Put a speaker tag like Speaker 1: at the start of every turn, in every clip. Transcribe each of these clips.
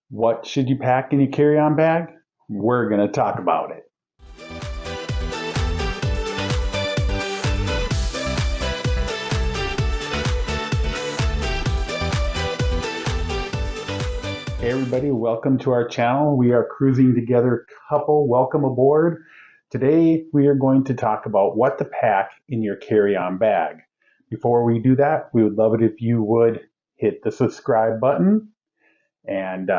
Speaker 1: What should you pack in your carry-on bag? We're going to talk about it. Hey everybody, welcome to our channel. We are Cruising Together Couple. Welcome aboard. Today we are going to talk about what to pack in your carry-on bag. Before we do that, we would love it if you would hit the subscribe button and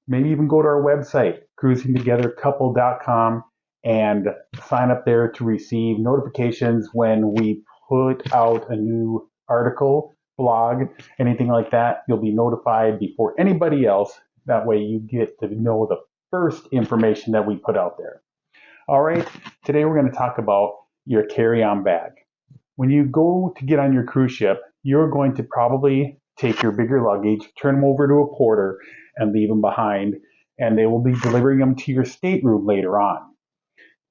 Speaker 1: maybe even go to our website, cruisingtogethercouple.com, and sign up there to receive notifications when we put out a new article, blog, anything like that. You'll be notified before anybody else. That way you get to know the first information that we put out there. All right, today we're going to talk about your carry-on bag. When you go to get on your cruise ship, you're going to probably take your bigger luggage, turn them over to a porter, and leave them behind, and they will be delivering them to your stateroom later on.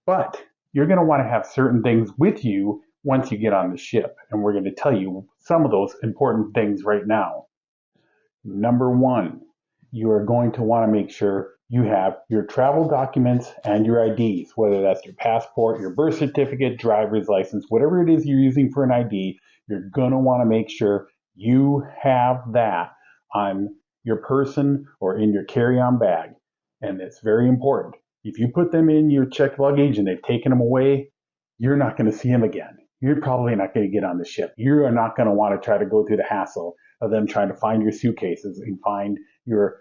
Speaker 1: But you're going to want to have certain things with you once you get on the ship, and we're going to tell you some of those important things right now. Number one, you are going to want to make sure you have your travel documents and your IDs, whether that's your passport, your birth certificate, driver's license, whatever it is you're using for an ID, you're going to want to make sure you have that on your person or in your carry-on bag. And it's very important. If you put them in your checked luggage and they've taken them away, you're not going to see them again. You're probably not going to get on the ship. You are not going to want to try to go through the hassle of them trying to find your suitcases and find your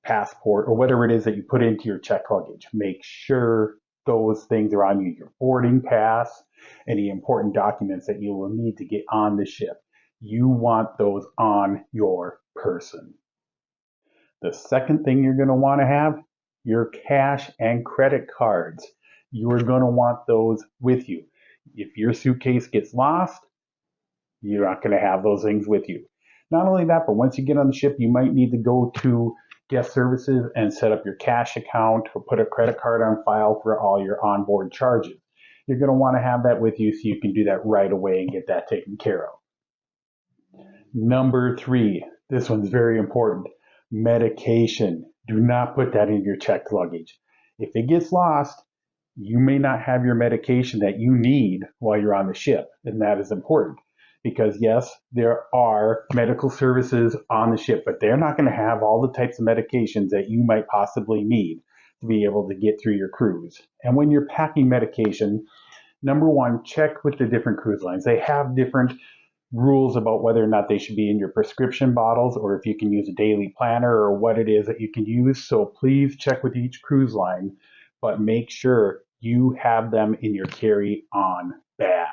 Speaker 1: passport or whatever it is that you put into your checked luggage. Make sure those things are on you. Your boarding pass, any important documents that you will need to get on the ship. You want those on your person. The second thing you're going to want to have, your cash and credit cards. You're going to want those with you. If your suitcase gets lost, you're not going to have those things with you. Not only that, but once you get on the ship, you might need to go to guest services and set up your cash account or put a credit card on file for all your onboard charges. You're going to want to have that with you so you can do that right away and get that taken care of. Number three, this one's very important. Medication. Do not put that in your checked luggage. If it gets lost, you may not have your medication that you need while you're on the ship, and that is important. Because yes, there are medical services on the ship, but they're not going to have all the types of medications that you might possibly need to be able to get through your cruise. And when you're packing medication, number one, check with the different cruise lines. They have different rules about whether or not they should be in your prescription bottles or if you can use a daily planner or what it is that you can use. So please check with each cruise line, but make sure you have them in your carry-on bag.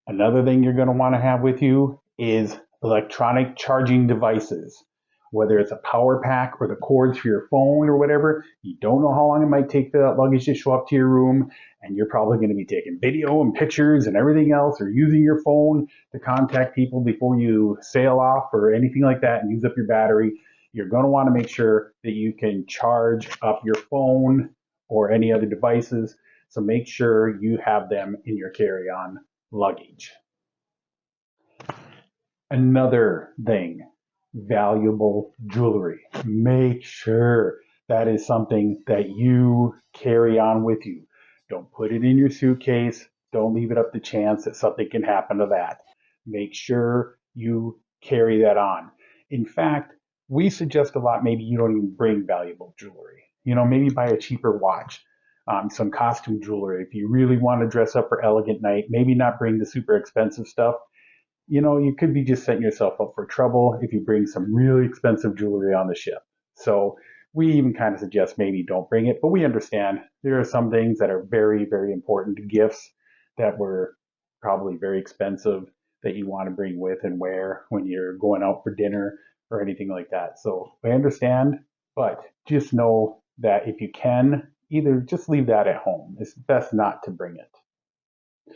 Speaker 1: Another thing you're going to want to have with you is electronic charging devices. Whether it's a power pack or the cords for your phone or whatever, you don't know how long it might take for that luggage to show up to your room, and you're probably going to be taking video and pictures and everything else, or using your phone to contact people before you sail off or anything like that and use up your battery. You're going to want to make sure that you can charge up your phone or any other devices, so make sure you have them in your carry-on luggage. Another thing, valuable jewelry. Make sure that is something that you carry on with you. Don't put it in your suitcase. Don't leave it up to chance that something can happen to that. Make sure you carry that on. In fact, we suggest a lot maybe you don't even bring valuable jewelry. Maybe buy a cheaper watch. Some costume jewelry. If you really want to dress up for elegant night, maybe not bring the super expensive stuff. You could be just setting yourself up for trouble if you bring some really expensive jewelry on the ship. So we even kind of suggest maybe don't bring it, but we understand there are some things that are very, very important gifts that were probably very expensive that you want to bring with and wear when you're going out for dinner or anything like that. So I understand, but just know that if you can, either just leave that at home. It's best not to bring it.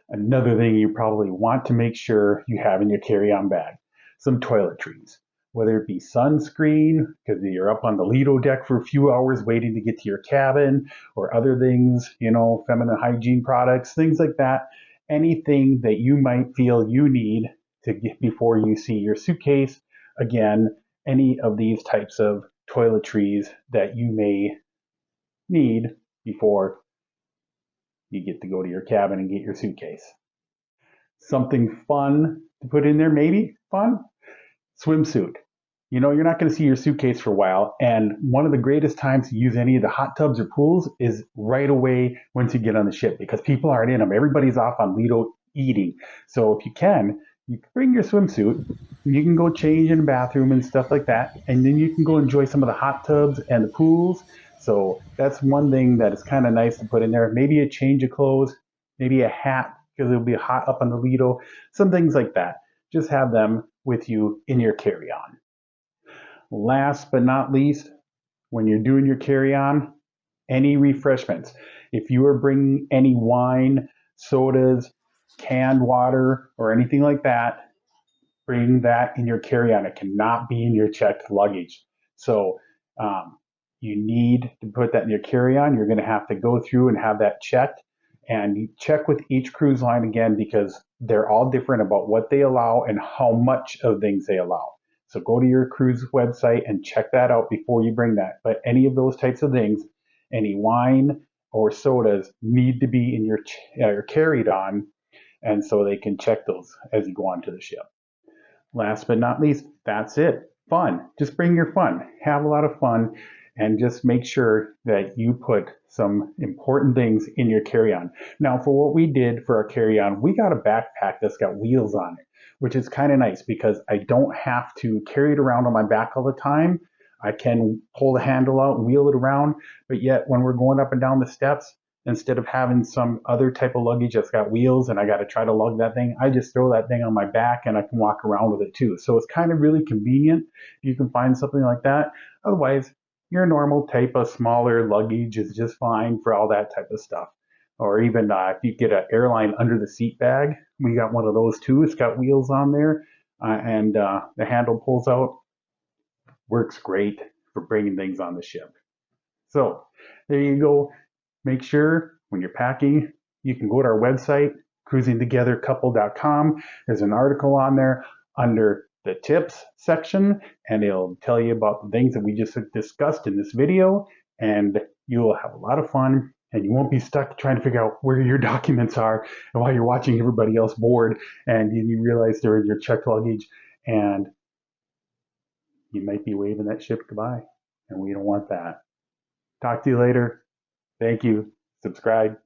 Speaker 1: Another thing you probably want to make sure you have in your carry-on bag, some toiletries, whether it be sunscreen, because you're up on the Lido deck for a few hours waiting to get to your cabin, or other things, feminine hygiene products, things like that. Anything that you might feel you need to get before you see your suitcase. Again, any of these types of toiletries that you may need before you get to go to your cabin and get your suitcase. Something fun to put in there, maybe fun, swimsuit. You know, you're not going to see your suitcase for a while. And one of the greatest times to use any of the hot tubs or pools is right away once you get on the ship because people aren't in them. Everybody's off on Lido eating. So if you can bring your swimsuit. You can go change in the bathroom and stuff like that. And then you can go enjoy some of the hot tubs and the pools. So that's one thing that is kind of nice to put in there. Maybe a change of clothes, maybe a hat because it'll be hot up on the Lido. Some things like that. Just have them with you in your carry-on. Last but not least, when you're doing your carry-on, any refreshments. If you are bringing any wine, sodas, canned water, or anything like that, bring that in your carry-on. It cannot be in your checked luggage. So you need to put that in your carry-on. You're going to have to go through and have that checked. And you check with each cruise line again because they're all different about what they allow and how much of things they allow. So go to your cruise website and check that out before you bring that. But any of those types of things, any wine or sodas need to be in your carried on, and so they can check those as you go onto the ship. Last but not least, that's it. Fun. Just bring your fun. Have a lot of fun and just make sure that you put some important things in your carry-on. Now, for what we did for our carry-on, we got a backpack that's got wheels on it, which is kind of nice because I don't have to carry it around on my back all the time. I can pull the handle out and wheel it around, but yet when we're going up and down the steps, instead of having some other type of luggage that's got wheels and I got to try to lug that thing, I just throw that thing on my back and I can walk around with it too. So it's kind of really convenient if you can find something like that. Otherwise, your normal type of smaller luggage is just fine for all that type of stuff. Or even if you get an airline under the seat bag, we got one of those too. It's got wheels on there and the handle pulls out. Works great for bringing things on the ship. So there you go. Make sure when you're packing, you can go to our website, cruisingtogethercouple.com. There's an article on there under the tips section, and it'll tell you about the things that we just discussed in this video, and you will have a lot of fun, and you won't be stuck trying to figure out where your documents are and while you're watching everybody else board, and you realize they're in your checked luggage, and you might be waving that ship goodbye, and we don't want that. Talk to you later. Thank you. Subscribe.